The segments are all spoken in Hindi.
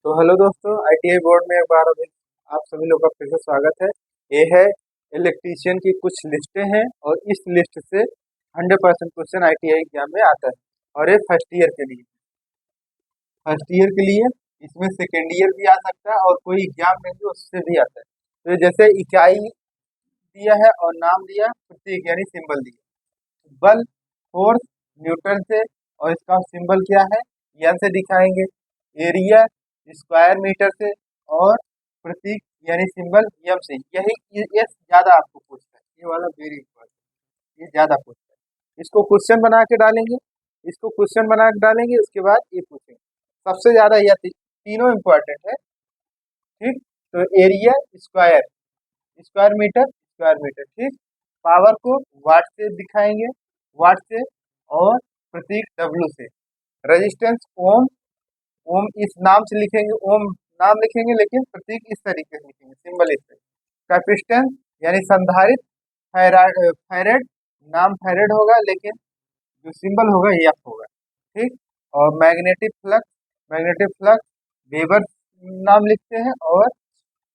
तो हेलो दोस्तों, आईटीआई बोर्ड में एक बार अभी आप सभी लोग का फिर से स्वागत है। ये है इलेक्ट्रीशियन की कुछ लिस्टें हैं और इस लिस्ट से 100% क्वेश्चन आईटीआई एग्जाम में आता है। और ये फर्स्ट ईयर के लिए इसमें सेकेंड ईयर भी आ सकता है और कोई एग्जाम में भी उससे भी आता है। तो ये जैसे इकाई दिया है और नाम दिया, प्रतीक यानी सिंबल दिया। बल, फोर्स न्यूटन से, और इसका सिंबल क्या है, एन से दिखाएंगे। एरिया स्क्वायर मीटर से, और प्रतीक यानी सिंबल एम से। यही ये ज्यादा आपको पूछता है, ये वाला वेरी इंपॉर्टेंट, ये ज्यादा पूछता है। इसको क्वेश्चन बना के डालेंगे, उसके बाद ये पूछेंगे। सबसे ज्यादा यह तीनों इंपॉर्टेंट है। ठीक, तो एरिया स्क्वायर, स्क्वायर मीटर, ठीक। पावर को वाट से दिखाएंगे, वाट से, और प्रतीक डब्लू से। रेजिस्टेंस ओम, ओम इस नाम से लिखेंगे, ओम नाम लिखेंगे लेकिन प्रतीक इस तरीके से लिखेंगे, सिंबल इस तरीके। कैपेसिटेंस यानी संधारित्र, फैरेड नाम फैरेड होगा लेकिन जो सिंबल होगा एफ होगा, ठीक। और मैग्नेटिक फ्लक्स वेबर नाम लिखते हैं और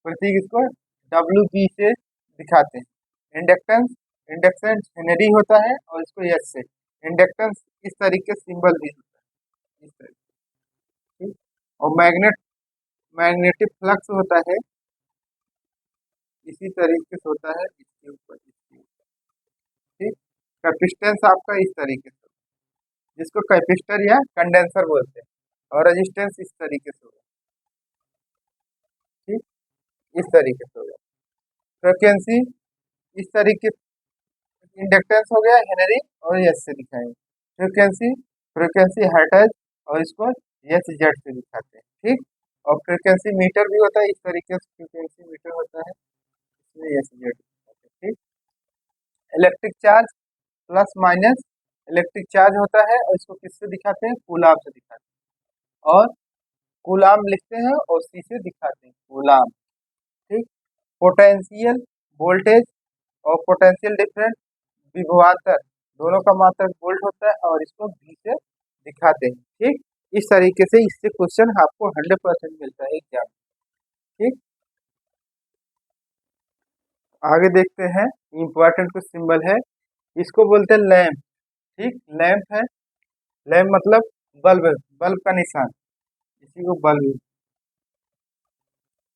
प्रतीक इसको डब्ल्यू बी से दिखाते हैं। इंडक्टेंस, इंडक्टेंस हेनरी होता है और इसको एस से। इंडक्टेंस इस तरीके सिंबल भी होता है, इस तरीके, ठीक। और मैग्नेटिक फ्लक्स होता है इसी तरीके से होता है, इसके ऊपर, ठीक। कैपेसिटेंस आपका इस तरीके से, जिसको कैपेसिटर या कंडेंसर बोलते हैं। और रेजिस्टेंस इस तरीके से होगा, ठीक, इस तरीके से होगा। फ्रिक्वेंसी इस तरीके, इंडक्टेंस हो गया हेनरी और एस से दिखाएंगे। फ्रिक्वेंसी, फ्रिक्वेंसी हर्ट्ज और इसको एस जेड से दिखाते हैं, ठीक। और फ्रिक्वेंसी मीटर भी होता है इस तरीके से, फ्रिक्वेंसी मीटर होता है, इसमें एस जेड दिखाते हैं, ठीक। Electric charge plus minus, electric charge होता है और इसको किससे दिखाते हैं, कूलाम से दिखाते हैं। और कूलाम लिखते हैं और सी से दिखाते हैं, कूलाम, ठीक। पोटेंशियल, वोल्टेज और पोटेंशियल डिफरेंस, विभवांतर, दोनों का मात्रक वोल्ट होता है और इसको भी से दिखाते हैं, ठीक। इस तरीके से इससे क्वेश्चन आपको 100% मिलता है एग्जाम, ठीक। आगे देखते हैं, इंपॉर्टेंट कुछ सिंबल है, इसको बोलते हैं लैंप, ठीक। लैंप है, लैंप मतलब बल्ब, बल्ब का निशान, इसी को बल्ब,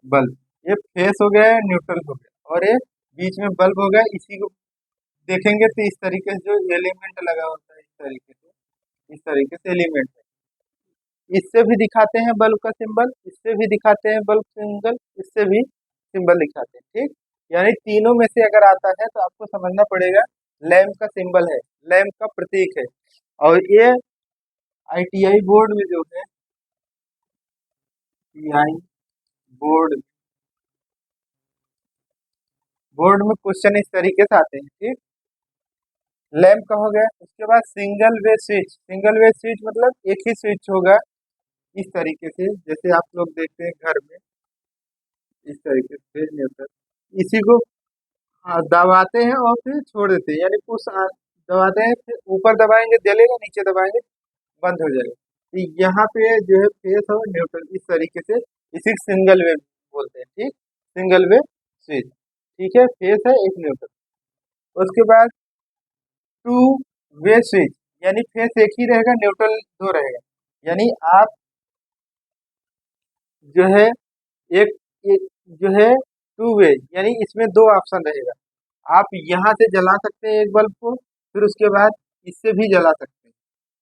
बल्ब। ये फेस हो गया है, न्यूट्रल हो गया, और ये बीच में बल्ब हो गया। इसी को देखेंगे तो इस तरीके से जो एलिमेंट लगा होता है, इस तरीके से एलिमेंट है। इससे भी दिखाते हैं बल्ब का सिंबल, इससे भी दिखाते हैं बल्ब सिंबल, इससे भी सिंबल दिखाते हैं, ठीक। यानी तीनों में से अगर आता है तो आपको समझना पड़ेगा लैंप का सिंबल है, लैंप का प्रतीक है। और ये आईटीआई बोर्ड में जो है, आई बोर्ड, बोर्ड में क्वेश्चन इस तरीके से आते हैं, ठीक। लैंप का हो गया, उसके बाद single way switch, single way switch मतलब एक ही स्विच होगा, इस तरीके से जैसे आप लोग देखते हैं घर में, इस तरीके से न्यूट्रल, इसी को दबाते हैं और फिर छोड़ देते हैं, यानी पुश दबाते हैं, फिर ऊपर दबाएंगे जलेगा, नीचे दबाएंगे बंद हो जाएगा। तो यहाँ पे जो है फेस और न्यूट्रल, इस तरीके से इसी सिंगल वे बोलते हैं, ठीक। सिंगल वे स्विच, ठीक है, फेस है एक न्यूट्रल। उसके बाद टू वे स्विच, यानी फेस एक ही रहेगा, न्यूट्रल दो रहेगा। यानी आप जो है एक जो है टू वे, यानी इसमें दो ऑप्शन रहेगा। आप यहाँ से जला सकते हैं एक बल्ब को, फिर उसके बाद इससे भी जला सकते हैं,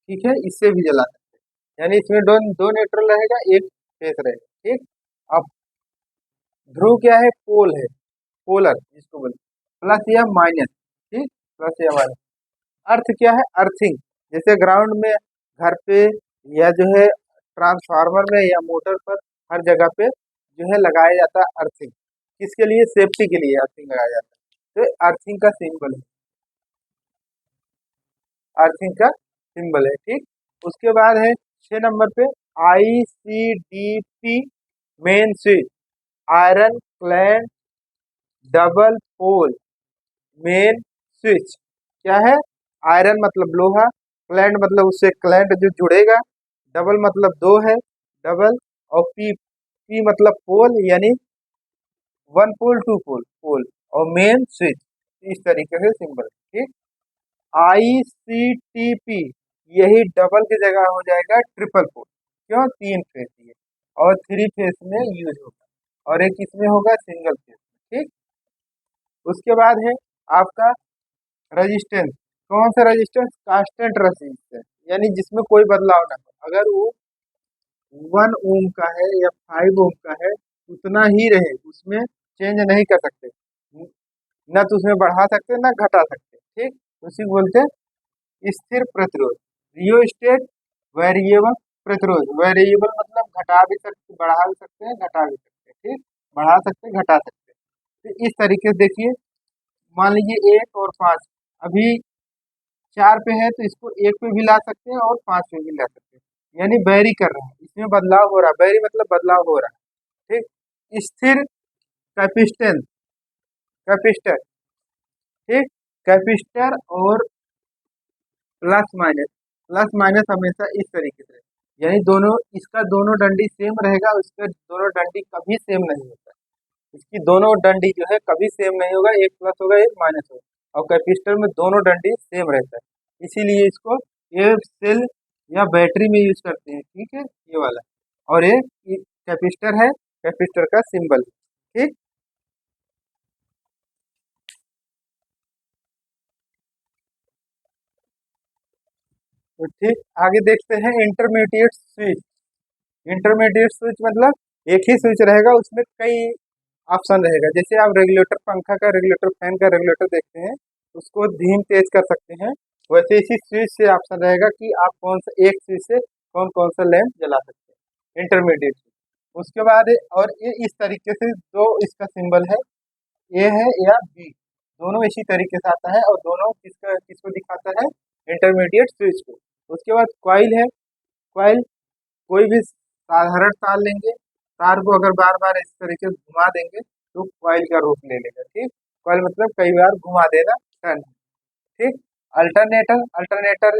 ठीक है, इससे भी जला सकते हैं। यानी इसमें दो दो न्यूट्रल रहेगा, एक फेस रहेगा, ठीक। अब ध्रुव क्या है, पोल है, पोलर जिसको बोलते हैं, प्लस या माइनस, ठीक, प्लस या माइनस। अर्थ क्या है, अर्थिंग, जैसे ग्राउंड में, घर पे, या जो है ट्रांसफार्मर में या मोटर पर, हर जगह पे जो है लगाया जाता है अर्थिंग। किसके लिए, सेफ्टी के लिए अर्थिंग लगाया जाता है। तो अर्थिंग का सिंबल है, अर्थिंग का सिंबल है, ठीक। उसके बाद है 6 नंबर पे ICDP main switch, iron clad double pole main switch. क्या है, आयरन मतलब लोहा, क्लैंड मतलब उससे क्लैंड जो जुड़ेगा, डबल मतलब दो है, डबल, और पी पी मतलब पोल, यानी वन पोल टू पोल पोल, और मेन स्विच, इस तरीके से सिंबल। ठीक, ICTP यही डबल की जगह हो जाएगा ट्रिपल पोल, क्यों, 3 फेस ये, और 3 फेस में यूज होगा, और एक इसमें होगा सिंगल फेस। ठीक, उसके बाद है आपका रजिस्टेंस। कौन सा रजिस्टेंस, कांस्टेंट रजिस्टेंस, यानी जिसमें कोई बदलाव ना हो, अगर वो 1 ओम का है या 5 ओम का है, उतना ही रहे, उसमें चेंज नहीं कर सकते, न तो उसमें बढ़ा सकते न घटा सकते। ठीक, उसी को बोलते हैं स्थिर प्रतिरोध, रियोस्टेट वेरिएबल प्रतिरोध। वेरिएबल मतलब घटा भी सकते, बढ़ा भी सकते हैं, घटा भी सकते हैं। ठीक, बढ़ा सकते हैं, घटा सकते हैं। तो इस तरीके से देखिए, मान लीजिए 1 और 5, अभी 4 पे है तो इसको 1 पे भी ला सकते हैं और 5 पे भी ला सकते हैं, यानी बैरी कर रहा है, इसमें बदलाव हो रहा है, बैरी मतलब बदलाव हो रहा है। ठीक, स्थिर कैपेसिटेंस, कैपेसिटर। ठीक, कैपेसिटर और प्लस माइनस हमेशा इस तरीके से, यानी दोनों, इसका दोनों डंडी सेम रहेगा, उसका दोनों डंडी कभी सेम नहीं होता, इसकी दोनों डंडी जो है कभी सेम नहीं होगा, एक प्लस होगा एक माइनस होगा, और कैपेसिटर में दोनों डंडी सेम रहता है, इसीलिए इसको ये सेल या बैटरी में यूज करते हैं। ठीक है, ये वाला, और ये कैपेसिटर है, कैपेसिटर का सिंबल। ठीक, तो ठीक, आगे देखते हैं इंटरमीडिएट स्विच। इंटरमीडिएट स्विच मतलब एक ही स्विच रहेगा, उसमें कई ऑप्शन रहेगा। जैसे आप रेगुलेटर पंखा का, रेगुलेटर फैन का रेगुलेटर देखते हैं, उसको धीम तेज कर सकते हैं, वैसे इसी स्विच से ऑप्शन रहेगा कि आप कौन सा, एक स्विच से कौन कौन सा लैंप जला सकते हैं, इंटरमीडिएट स्विच। उसके बाद और ये इस तरीके से जो इसका सिंबल है, ए है या बी, दोनों इसी तरीके से आता है, और दोनों किसको दिखाता है, इंटरमीडिएट स्विच को। उसके बाद कॉइल है, कॉइल कोई भी साधारण तार लेंगे, तार को अगर बार बार इस तरीके से घुमा देंगे तो कॉइल का रूप ले लेगा। ठीक, कॉइल मतलब कई बार घुमा देना, टर्न। ठीक, अल्टरनेटर, अल्टरनेटर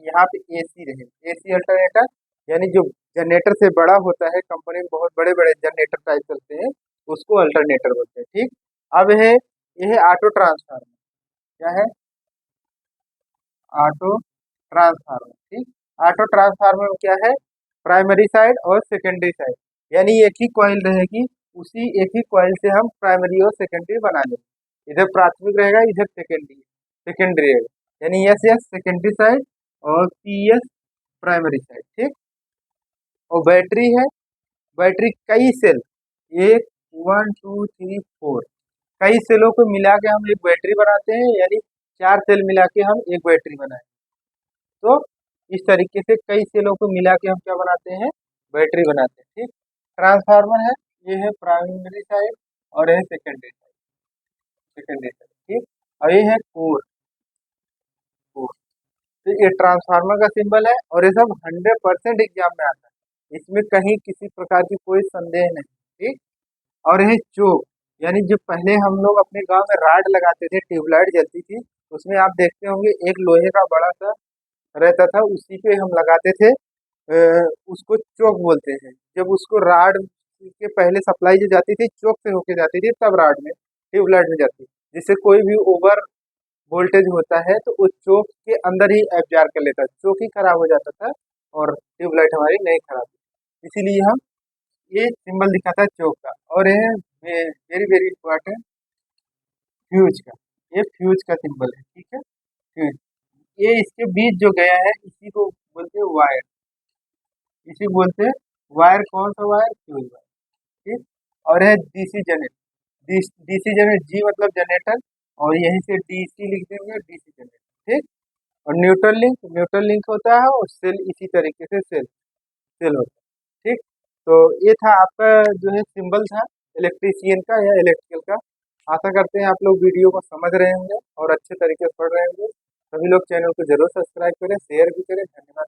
यहाँ पे एसी रहे, एसी अल्टरनेटर, यानी जो जनरेटर से बड़ा होता है, कंपनी में बहुत बड़े बड़े जनरेटर टाइप चलते हैं, उसको अल्टरनेटर बोलते हैं। ठीक, अब है ये है ऑटो ट्रांसफार्मर। क्या है, ऑटो ट्रांसफार्मर। ठीक, ऑटो ट्रांसफार्मर में क्या है, प्राइमरी साइड और सेकेंडरी साइड, यानी एक ही कॉइल रहेगी, उसी एक ही कॉइल से हम प्राइमरी और सेकेंडरी बना लेंगे, इधर प्राथमिक रहेगा, इधर सेकेंडरी, सेकेंडरी रहेगा, यानी एस एस सेकेंडरी साइड और पी एस प्राइमरी साइड। ठीक, और बैटरी है, बैटरी कई सेल, एक, 1 2 3 4, कई सेलों को मिला के हम एक बैटरी बनाते हैं, यानी 4 सेल मिला के हम एक बैटरी बनाए, तो इस तरीके से कई सेलों को मिला के हम क्या बनाते हैं, बैटरी बनाते हैं। ठीक, ट्रांसफार्मर है, ये है प्राइमरी साइड और ये सेकेंडरी साइड, सेकेंडरी साइड। ठीक, और ये है कोर, कोर। तो ये ट्रांसफार्मर का सिंबल है, और ये सब 100% एग्जाम में आता है, इसमें कहीं किसी प्रकार की कोई संदेह नहीं। ठीक, और ये चोक, यानी जो पहले हम लोग अपने गांव में राड लगाते थे, ट्यूबलाइट जलती थी, उसमें आप देखते होंगे एक लोहे का बड़ा सा रहता था, उसी पे हम लगाते थे, उसको चोक बोलते हैं। जब उसको राड के पहले सप्लाई जो जाती थी चोक से होके जाती थी, तब राड में, ट्यूबलाइट में जाती, जिससे कोई भी ओवर वोल्टेज होता है तो उस चोक के अंदर ही एब्जॉर्ब कर लेता, चोक ही खराब हो जाता था, और ट्यूबलाइट हमारी नहीं खराब होती। इसीलिए हम ये सिंबल दिखाता है चोक का। और ये वेरी वेरी इंपॉर्टेंट, फ्यूज का, ये फ्यूज का सिंबल है। ठीक है, फ्यूज, ये इसके बीच जो गया है इसी को बोलते हैं वायर, इसी को बोलते हैं वायर। कौन सा वायर, फ्यूज वायर। ठीक, और है डीसी जनरेटर, डीसी जनरेटर, जी मतलब जनरेटर, और यहीं से डीसी लिख देंगे, डीसी जनरेटर। ठीक, और न्यूट्रल लिंक, न्यूट्रल लिंक होता है, और सेल इसी तरीके से सेल, सेल होता है। ठीक, तो ये था आपका जो है सिंबल था इलेक्ट्रीशियन का या इलेक्ट्रिकल का। आशा करते हैं आप लोग वीडियो को समझ रहे होंगे और अच्छे तरीके से पढ़ रहे होंगे। सभी लोग चैनल को जरूर सब्सक्राइब करें, शेयर भी करें। धन्यवाद।